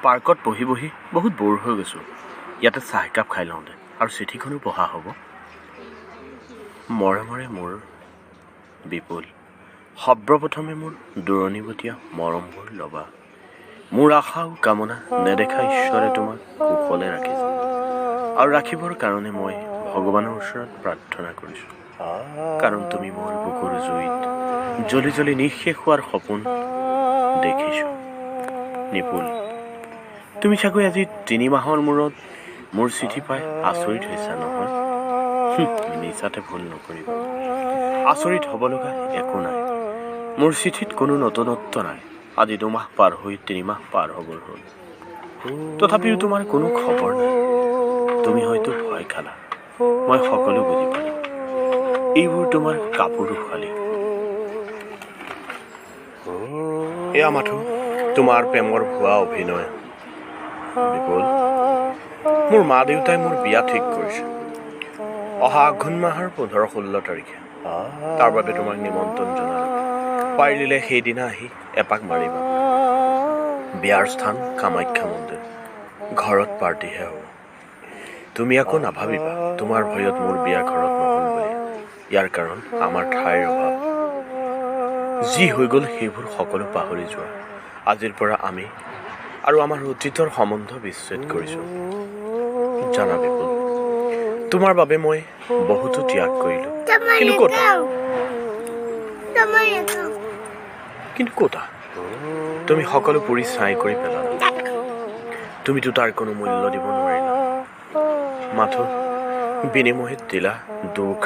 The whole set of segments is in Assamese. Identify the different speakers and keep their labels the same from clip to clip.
Speaker 1: পাৰ্কত বহি বহি বহুত বৰ হৈ গৈছোঁ। ইয়াতে চাহ একাপ খাই লওঁ দে, আৰু চিঠিখনো পঢ়া হ'ব। মৰমৰে মোৰ বিপুল, সৰ্বপ্ৰথমে মোৰ দূৰণিবতীয়া মৰমবোৰ ল'বা। মোৰ আশা আৰু কামনা নেদেখা ঈশ্বৰে তোমাক কুশলে ৰাখিছে, আৰু ৰাখিবৰ কাৰণে মই ভগৱানৰ ওচৰত প্ৰাৰ্থনা কৰিছোঁ। কাৰণ তুমি মোৰ বুকুৰ জুইত জ্বলি জ্বলি নিঃশেষ হোৱাৰ সপোন দেখিছোঁ। নিপুল, তুমি চাগৈ আজি 3 মাহৰ মূৰত মোৰ চিঠি পাই আচৰিত হৈছা নহয়? মিছাতে ভুল নকৰিবা। আচৰিত হ'ব লগা একো নাই। মোৰ চিঠিত কোনো নতুনত্ব নাই। আজি 2 মাহ পাৰ হৈ 3 মাহ পাৰ হ'বৰ হ'ল। তথাপিও তোমাৰ কোনো খবৰ নাই। তুমি হয়তো ভয় খালা, মই সকলো বুজি পালোঁ। এইবোৰ তোমাৰ কাপোৰো খালী। এয়া মাথো তোমাৰ প্ৰেমৰ ভুৱা অভিনয়। বিপুল, মোৰ মা দেউতাই মোৰ বিয়া ঠিক কৰিছে অহা আঘোণ মাহৰ 15-16 তাৰিখে। তাৰ বাবে তোমাক নিমন্ত্ৰণ জনালোঁ। পাৰিলে সেইদিনা আহি এপাক মাৰিবা। বিয়াৰ স্থান কামাখ্যা মন্দিৰ। ঘৰত পাৰ্টিহে হ'ব। তুমি আকৌ নাভাবিবা তোমাৰ ভয়ত মোৰ বিয়া ঘৰত নহ'ল বুলি। ইয়াৰ কাৰণ আমাৰ ঠাইৰ অভাৱ। যি হৈ গ'ল সেইবোৰ সকলো পাহৰি যোৱা। আজিৰ পৰা আমি আৰু আমাৰ অতীতৰ সম্বন্ধ বিচ্ছেদ কৰিছোঁ। জানা বিপুল, তোমাৰ বাবে মই বহুতো ত্যাগ কৰিলোঁ। কিন্তু ক'তা তুমি সকলো পুৰি ছাই কৰি পেলালা। তুমিতো তাৰ কোনো মূল্য দিব নোৱাৰিলা। মাথো বিনিময়ত দিলা দুখ।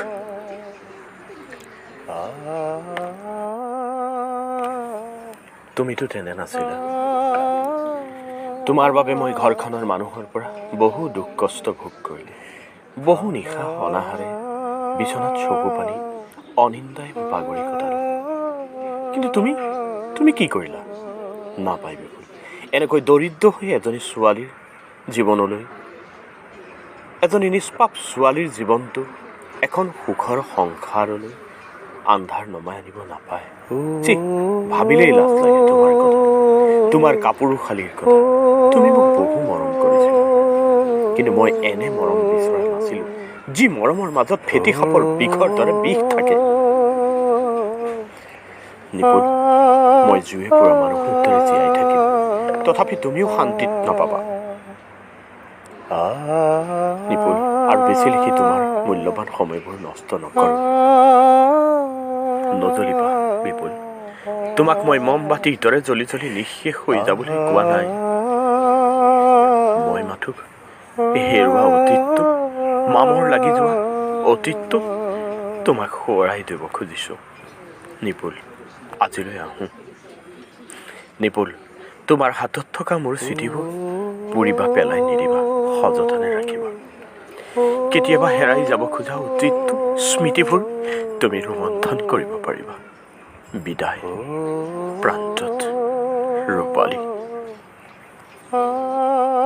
Speaker 1: তুমিতো তেনে নাছিলা। তোমাৰ বাবে মই ঘৰখনৰ মানুহৰ পৰা বহু দুখ কষ্ট ভোগ কৰিলোঁ। বহু নিশা অনাহাৰে বিচনাত চকু পানী অনিন্দাই বাগৰি কটালোঁ। কিন্তু তুমি কি কৰিলা? নাপায় বিপুল, এনেকৈ দৰিদ্ৰ হৈ এজনী ছোৱালীৰ জীৱনলৈ, এজনী নিষ্পাপ ছোৱালীৰ জীৱনটো এখন সুখৰ সংসাৰলৈ আন্ধাৰ নমাই আনিব নাপায়। ভাবিলেই লাজ লাগে তোমাৰ কথা, তোমাৰ কাপোৰো খালীৰ কথা। তুমি মোক বহু মৰম কৰিছিলা, কিন্তু মই এনে মৰম বিচৰা নাছিলোঁ, যি মৰমৰ মাজত ফেটি সাপৰ বিষৰ দৰে বিষ থাকে। নিপুল, মই জুয়ে পুৰা মানুহৰ দৰে জীয়াই থাকিম, তথাপি তুমিও শান্তিত নাপাবা। নিপুল, আৰু বেছি লিখি তোমাৰ মূল্যৱান সময়বোৰ নষ্ট নকৰোঁ। নজ্বলিবা বিপুল, তোমাক মই মমবাতিৰ দৰে জ্বলি জ্বলি নিঃশেষ হৈ যাবলৈ কোৱা নাই। মই মাথো হেৰুৱা অতীতটো, মামৰ লাগি যোৱা অতীতটো তোমাক সোঁৱৰাই দিব খুজিছোঁ। নিপুল, আজিলৈ আহোঁ। নিপুল, তোমাৰ হাতত থকা মোৰ চিঠিবোৰ পুৰিবা পেলাই নিদিবা, সযতনে ৰাখিবা। কেতিয়াবা হেৰাই যাব খোজা অতীতটো, স্মৃতিবোৰ তুমি ৰোমন্থন কৰিব পাৰিবা। বিদায় প্ৰান্তত ৰূপালী।